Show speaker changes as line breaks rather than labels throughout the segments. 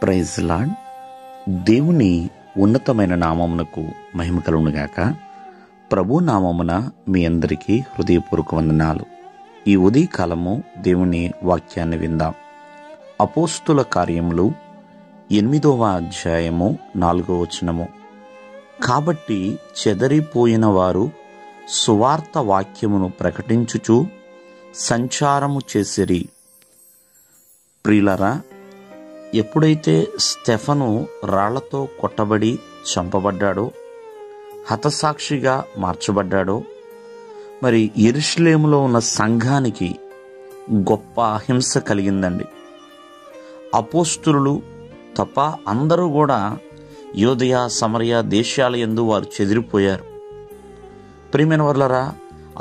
Praise lord. దేవుని ఉన్నతమైన నామమునకు మహిమ కలుగునుగాక. ప్రభు నామమున మీ అందరికీ హృదయపూర్వక వందనాలు. ఈ ఉదయకాలము దేవుని వాక్యాన్ని విందాం. అపోస్తుల కార్యములు 8వ అధ్యాయము 4వ వచనము. కాబట్టి చెదరిపోయిన వారు సువార్త వాక్యమును ప్రకటించుచు సంచారము చేసిరి. ప్రియులరా, ఎప్పుడైతే స్టెఫను రాళ్లతో కొట్టబడి చంపబడ్డాడో, హతసాక్షిగా మార్చబడ్డాడో, మరి యెరూషలేములో ఉన్న సంఘానికి గొప్ప హింస కలిగిందండి. అపోస్తులు తప్ప అందరూ కూడా యూదయ సమరయ దేశాల యందు వారు చెదిరిపోయారు. ప్రియమైన వర్లరా,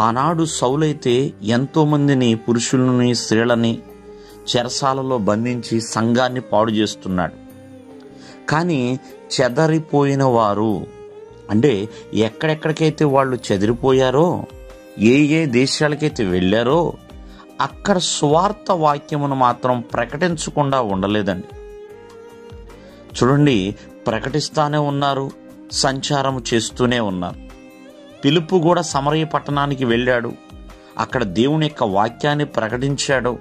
ఆనాడు సౌలైతే ఎంతోమందిని, పురుషులని, స్త్రీలని చెరసాలలో బంధించి సంఘాన్ని పాడు చేస్తున్నాడు. కానీ చెదరిపోయిన వారు అంటే ఎక్కడెక్కడికైతే వాళ్ళు చెదిరిపోయారో, ఏ దేశాలకైతే వెళ్ళారో అక్కడ సువార్త వాక్యమును మాత్రం ప్రకటించకుండా ఉండలేదండి. చూడండి, ప్రకటిస్తానే ఉన్నారు, సంచారం చేస్తూనే ఉన్నారు. పిలుపు కూడా సమరయ పట్టణానికి వెళ్ళాడు. అక్కడ దేవుని యొక్క వాక్యాన్ని ప్రకటించాడు.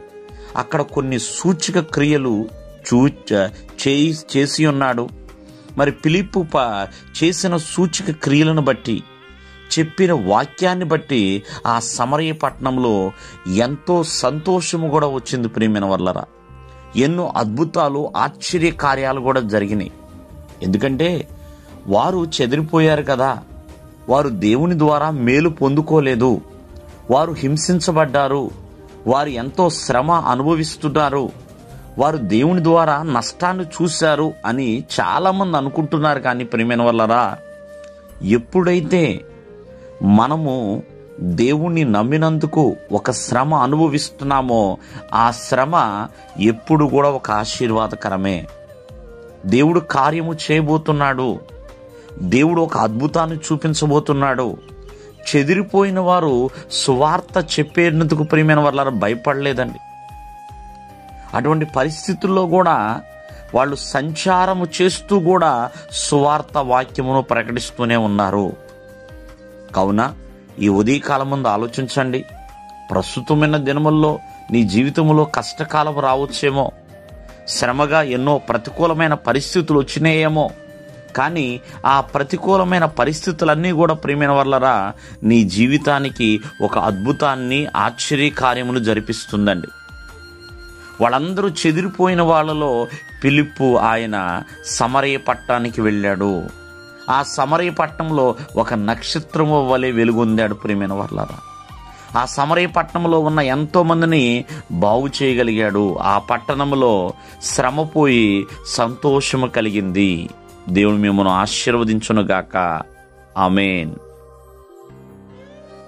అక్కడ కొన్ని సూచక క్రియలు చేసి ఉన్నాడు. మరి పిలుపు చేసిన సూచక క్రియలను బట్టి, చెప్పిన వాక్యాన్ని బట్టి ఆ సమరయ పట్టణంలో ఎంతో సంతోషము కూడా వచ్చింది. ప్రియమైన వర్లరా, ఎన్నో అద్భుతాలు, ఆశ్చర్య కార్యాలు కూడా జరిగినాయి. ఎందుకంటే వారు చెదిరిపోయారు కదా, వారు దేవుని ద్వారా మేలు పొందుకోలేదు, వారు హింసించబడ్డారు, వారు ఎంతో శ్రమ అనుభవిస్తున్నారు, వారు దేవుని ద్వారా నష్టాన్ని చూశారు అని చాలామంది అనుకుంటున్నారు. కానీ ప్రియమైన వర్లరా, ఎప్పుడైతే మనము దేవుణ్ణి నమ్మినందుకు ఒక శ్రమ అనుభవిస్తున్నామో ఆ శ్రమ ఎప్పుడు కూడా ఒక ఆశీర్వాదకరమే. దేవుడు కార్యము చేయబోతున్నాడు, దేవుడు ఒక అద్భుతాన్ని చూపించబోతున్నాడు. చెదిరిపోయిన వారు సువార్త చెప్పేందుకు ప్రియమైన వాళ్ళ భయపడలేదండి. అటువంటి పరిస్థితుల్లో కూడా వాళ్ళు సంచారము చేస్తూ కూడా సువార్త వాక్యమును ప్రకటిస్తూనే ఉన్నారు. కావున ఈ ఉదయకాలం ముందు ఆలోచించండి. ప్రస్తుతమైన దినముల్లో నీ జీవితంలో కష్టకాలం రావచ్చేమో, శ్రమగా ఎన్నో ప్రతికూలమైన పరిస్థితులు వచ్చినాయేమో. కానీ ఆ ప్రతికూలమైన పరిస్థితులన్నీ కూడా ప్రియమైన వర్లరా నీ జీవితానికి ఒక అద్భుతాన్ని, ఆశ్చర్య కార్యములు జరిపిస్తుందండి. వాళ్ళందరూ చెదిరిపోయిన వాళ్ళలో ఫిలిప్పు ఆయన సమరయ పట్టణానికి వెళ్ళాడు. ఆ సమరయ పట్టణంలో ఒక నక్షత్రము వలె వెలుగొందాడు. ప్రియమైన వర్లరా, ఆ సమరయ పట్టణంలో ఉన్న ఎంతో మందిని బాగు చేయగలిగాడు. ఆ పట్టణంలో శ్రమపోయి సంతోషము కలిగింది. దేవుడు మిమ్మల్ని ఆశీర్వదించునుగాక. ఆమేన్.